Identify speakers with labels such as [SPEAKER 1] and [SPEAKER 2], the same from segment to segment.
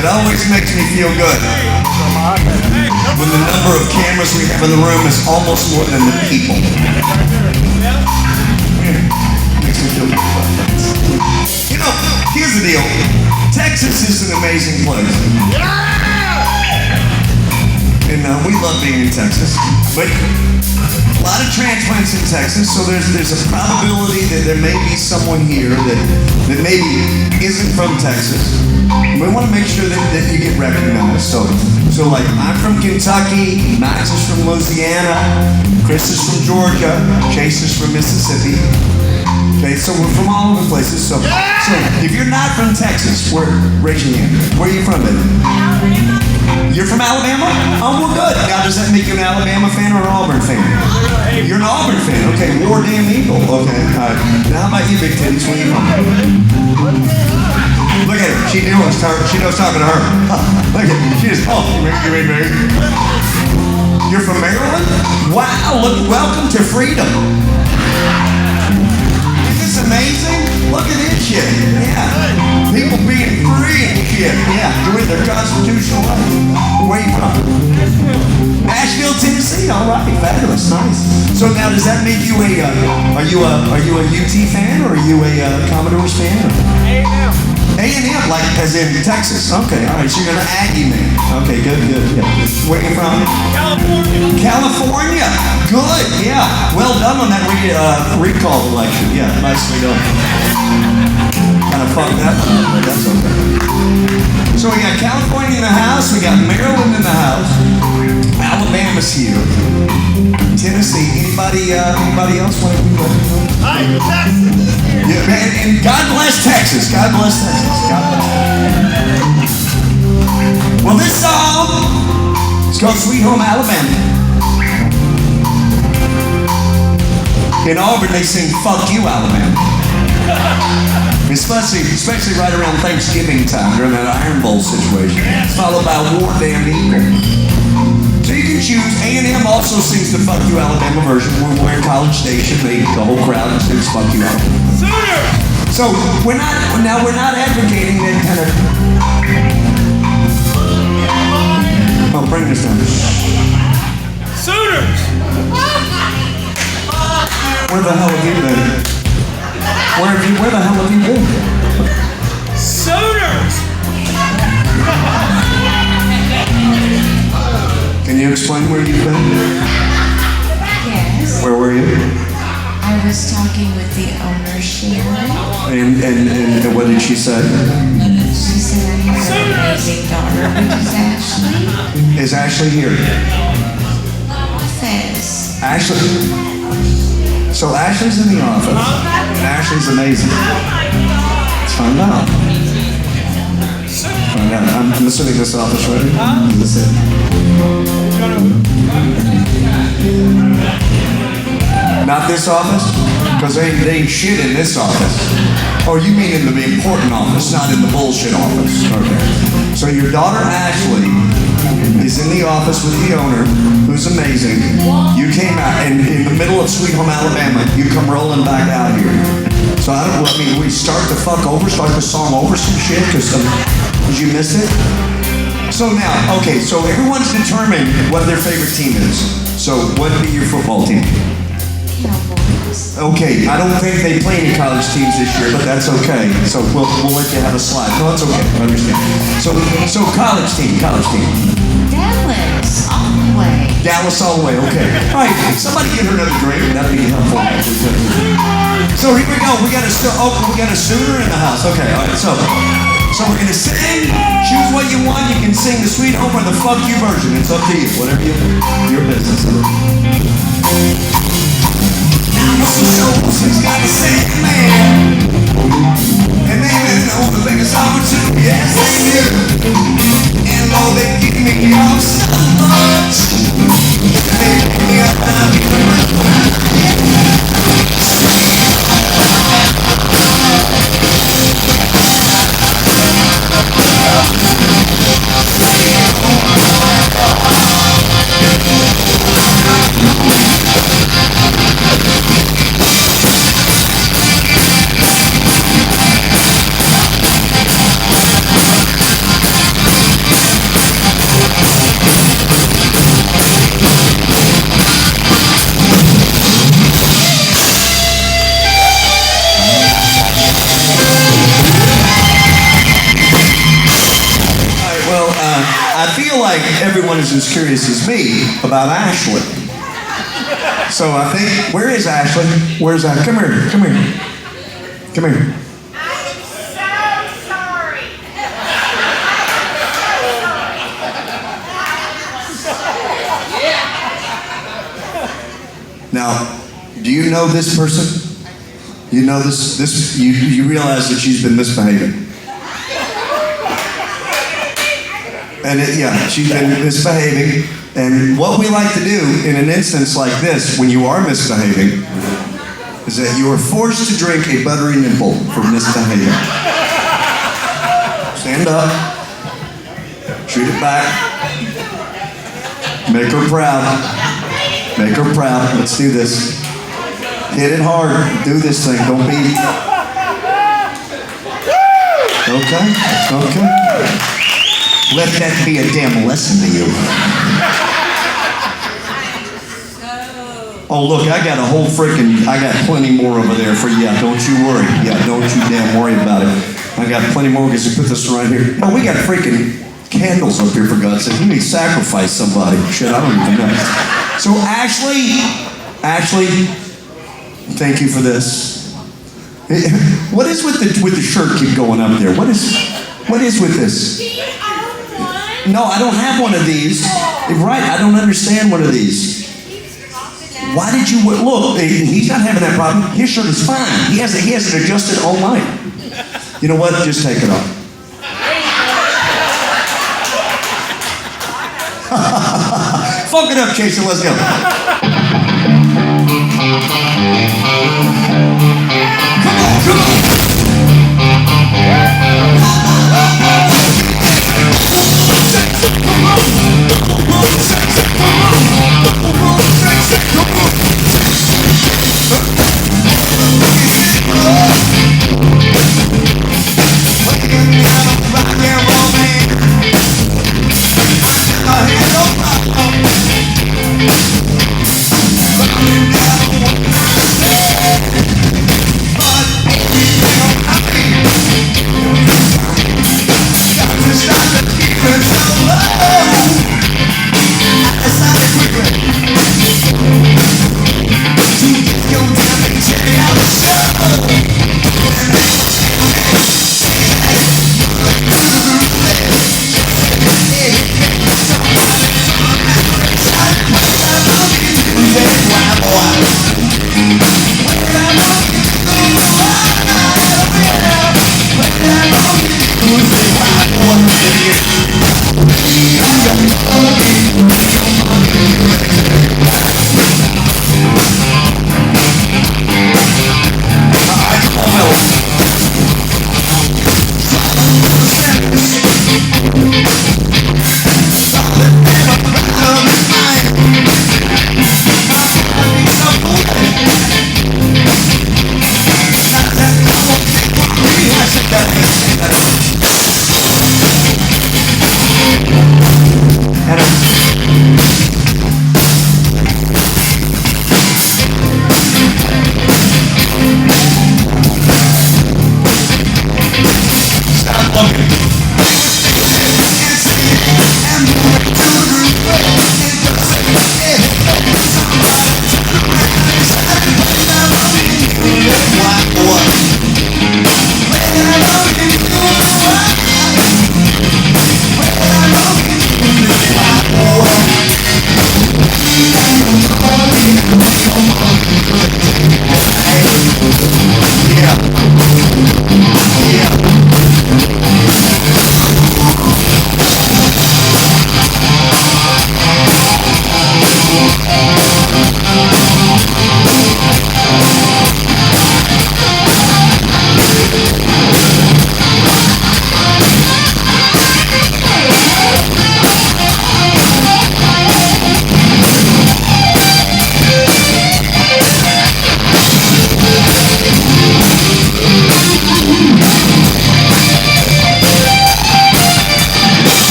[SPEAKER 1] It always makes me feel good when the number of cameras we have in the room is almost more than the people. Makes me feel good. You know, here's the deal. Texas is an amazing place. And we love being in Texas. But a lot of transplants in Texas, so there's a probability that there may be someone here that maybe isn't from Texas. We want to make sure that you get recognized. So like, I'm from Kentucky, Max is from Louisiana, Chris is from Georgia, Chase is from Mississippi. Okay, so we're from all over the places. So if you're not from Texas, raise your hand. Where are you from, baby?
[SPEAKER 2] Alabama.
[SPEAKER 1] You're from Alabama? Oh, well, good. Now, does that make you an Alabama fan or an Auburn fan? You're an Auburn fan. Okay, War Damn Eagle. Okay, all right. Now, how about you, Big Titties? Where are you from? Look at her. She knows talking to her. Look at her. She just, Mary. You're from Maryland? Wow, look, welcome to freedom. Isn't this amazing? Look at this shit. Yeah. People being free and shit. Yeah, doing their constitutional right. Where you from? Nashville, Tennessee. All right, fabulous, nice. So now, does that make you are you a UT fan or are you a Commodores fan?
[SPEAKER 2] A&M.
[SPEAKER 1] A&M, like as in Texas. Okay, all right. So you're an Aggie man. Okay, good. Yeah. Where you from?
[SPEAKER 2] California.
[SPEAKER 1] California. Good. Yeah. Well done on that recall election. Yeah, nicely done. Kind of fucked that one up, but that's okay. So we got California in the house. We got Maryland in the house. Alabama's here. Tennessee. Anybody else want to be recognized?
[SPEAKER 2] Hi, Texas.
[SPEAKER 1] Yeah, man, and God bless Texas. God bless Texas. God bless Texas. Well, this song is called Sweet Home Alabama. In Auburn, they sing "Fuck You, Alabama." Especially right around Thanksgiving time during that Iron Bowl situation. It's followed by War Damn Eagle. So you can choose. A&M also sings the "Fuck You, Alabama" version. We're in College Station. The whole crowd sings "Fuck You, Alabama."
[SPEAKER 2] Sooner.
[SPEAKER 1] So we're not advocating that kind of. Oh, bring this down.
[SPEAKER 2] Sooners.
[SPEAKER 1] Where the hell have you been? Where the hell have you been?
[SPEAKER 2] Sooners.
[SPEAKER 1] Can you explain where you've been?
[SPEAKER 3] Yes.
[SPEAKER 1] Where were you?
[SPEAKER 3] I was talking with the owner, Sharon.
[SPEAKER 1] And what did she say?
[SPEAKER 3] She said I have an amazing daughter, which is Ashley.
[SPEAKER 1] Is Ashley here?
[SPEAKER 3] Office.
[SPEAKER 1] Ashley. So Ashley's in the office. And Ashley's amazing. Let's find out. I'm assuming this office, right? Is this it? Not this office? Because they ain't shit in this office. Oh, you mean in the important office, not in the bullshit office. Okay. So your daughter Ashley is in the office with the owner, who's amazing. You came out, and in the middle of Sweet Home Alabama, you come rolling back out here. So we start the song over some shit, because you missed it? So now, okay, so everyone's determined what their favorite team is. So what would be your football team?
[SPEAKER 3] Cowboys.
[SPEAKER 1] Okay, I don't think they play any college teams this year, but that's okay. So we'll let you have a slide. No, that's okay. I understand. So college team.
[SPEAKER 3] Dallas, all the way.
[SPEAKER 1] Dallas all the way. Okay. All right. Somebody get her another drink. That'd be helpful. So here we go. We got a Sooner in the house. Okay. All right. So we're gonna sing. Choose what you want. You can sing the Sweet Home or the Fuck You version. It's up to you. Whatever your business. He's got the same man, and they didn't know the biggest opportunity. Yes, they do. And oh, they give me off so much. They give me everyone is as curious as me about Ashley. So I think, where is Ashley? Where's Ashley? Come here, come here. Come here.
[SPEAKER 4] I'm so sorry.
[SPEAKER 1] Now, do you know this person? You know this you realize that she's been misbehaving. And she's been misbehaving. And what we like to do in an instance like this, when you are misbehaving, is that you are forced to drink a buttery nipple for misbehaving. Stand up, shoot it back, make her proud. Make her proud. Let's do this. Hit it hard. Do this thing. Don't be. Okay? Okay. Let that be a damn lesson to you. Oh, look, I got plenty more over there for you. Don't you worry. Yeah, don't you damn worry about it. I got plenty more because you put this right here. Oh, we got freaking candles up here, for God's sake. You need to sacrifice somebody. Shit, I don't even know. So Ashley, thank you for this. What is with the shirt keep going up there? What is with this?
[SPEAKER 4] Do you own one?
[SPEAKER 1] No, I don't have one of these. Right, I don't understand one of these. Why did you look? He's not having that problem. His shirt is fine. He has it adjusted all night. You know what? Just take it off. Funk it up, Chaser. Let's go. Come on.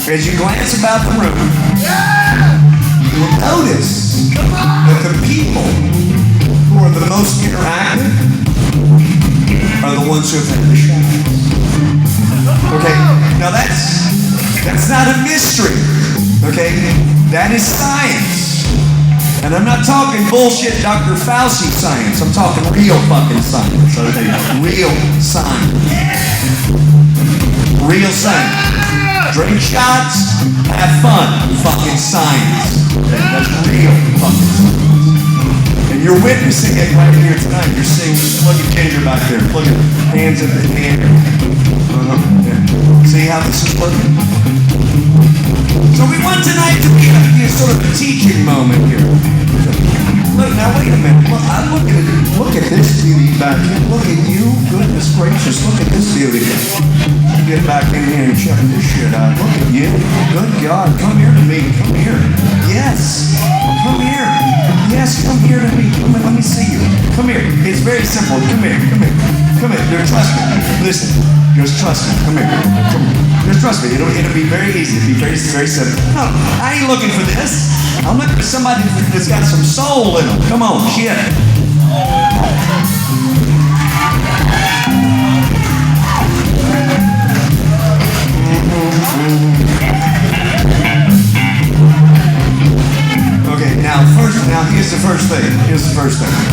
[SPEAKER 1] as you glance about the room, you will notice that the people who are the most interactive are the ones who have had the shadows. Okay, now that's not a mystery. Okay, that is science. And I'm not talking bullshit Dr. Fauci science. I'm talking real fucking science. Okay, real science. Real science. Drink shots, have fun. Fucking science. Okay, that's real fucking science. And you're witnessing it right here tonight. You're seeing, look at Ginger back there. Look at hands in the air. Yeah. See how this is working? So we want tonight to be a sort of a teaching moment here. Look, now wait a minute. Look at this beauty back here. Look at you. Goodness gracious. Look at this beauty. Get back in here and check this shit out. Look at you. Good God. Come here to me. Come here. Yes. Come here. Yes, come here to me. Come here. Let me see you. Come here. It's very simple. Come here. Come here. Come here. Just trust me. Listen. Just trust me. Come here. Come here. Just trust me. It'll be very easy. It'll be very, very simple. No, I ain't looking for this. I'm looking for somebody that's got some soul in them. Come on, shit. Okay, now here's the first thing.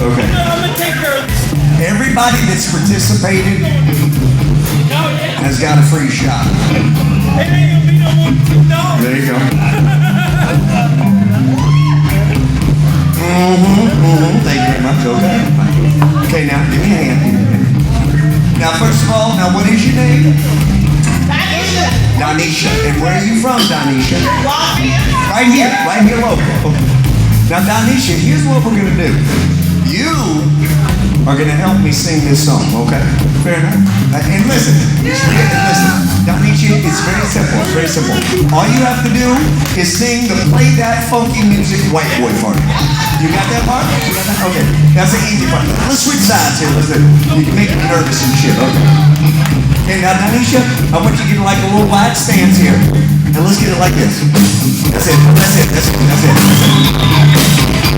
[SPEAKER 1] Okay.
[SPEAKER 2] I'm gonna take care of this.
[SPEAKER 1] Everybody that's participated has got a free shot.
[SPEAKER 2] It ain't gonna be no more. No.
[SPEAKER 1] There you go. Thank you very much. Okay. Okay, now give me a hand. Now, first of all, what is your name? Donisha. And where are you from, Donisha? Right here local. Okay. Now, Donisha, here's what we're gonna do. You are gonna help me sing this song, okay? Fair enough. And listen, Donisha, it's very simple. It's very simple. All you have to do is play that funky music, white boy part. You got that part? You got that? Okay, that's the easy part. Let's switch sides here. You can make me nervous and shit. Okay. Okay, now Donisha, I want you to get like a little wide stance here, and let's get it like this. That's it. That's it. That's it. That's it. That's it.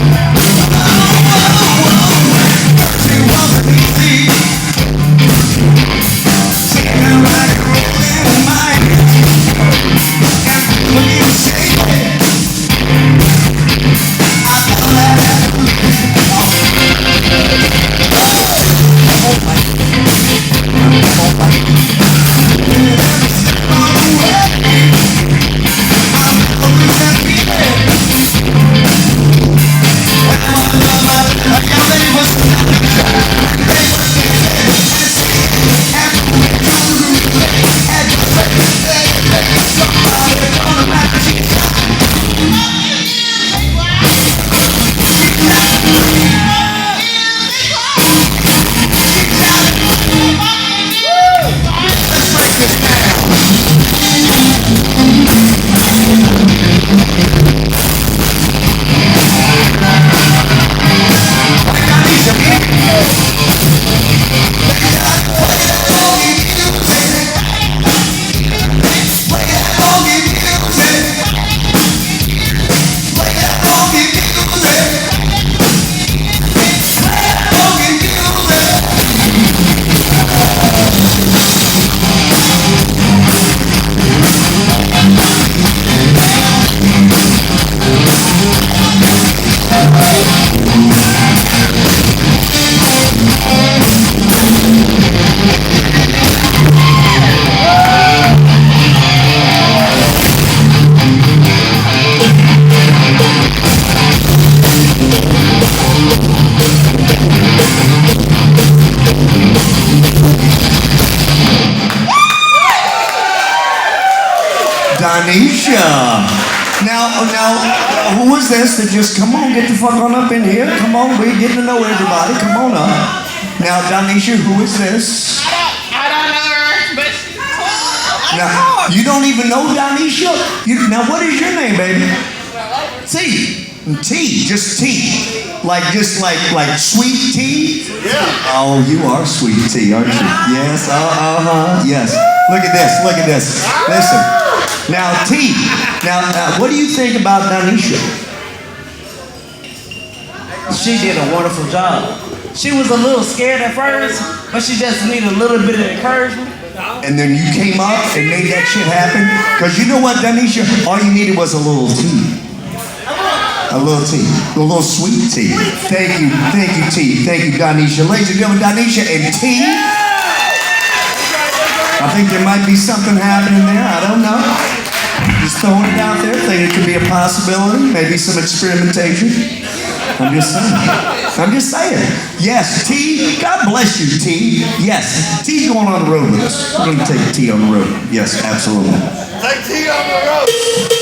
[SPEAKER 1] Donisha. Now, who is this that just, come on, get the fuck on up in here. Come on, we're getting to know everybody. Come on up. Now, Donisha, who is this?
[SPEAKER 4] I don't know her, but
[SPEAKER 1] Now, you don't even know Donisha? Now, what is your name, baby? T. T, just T. Like sweet tea?
[SPEAKER 2] Yeah.
[SPEAKER 1] Oh, you are sweet tea, aren't you? Yes, yes. Look at this. Listen. Now, T. Now, what do you think about Danisha?
[SPEAKER 5] She did a wonderful job. She was a little scared at first, but she just needed a little bit of encouragement.
[SPEAKER 1] And then you came up and made that shit happen? Because you know what, Danisha? All you needed was a little tea. A little tea. A little sweet tea. Thank you, T. Thank you, Danisha. Ladies and gentlemen, Danisha and T. I think there might be something happening there. I don't know. Just throwing it out there. Think it could be a possibility. Maybe some experimentation. I'm just saying. Yes, T. God bless you, T. Yes, T's going on the road with us. We're going to take T on the road. Yes, absolutely.
[SPEAKER 2] Take T on the road.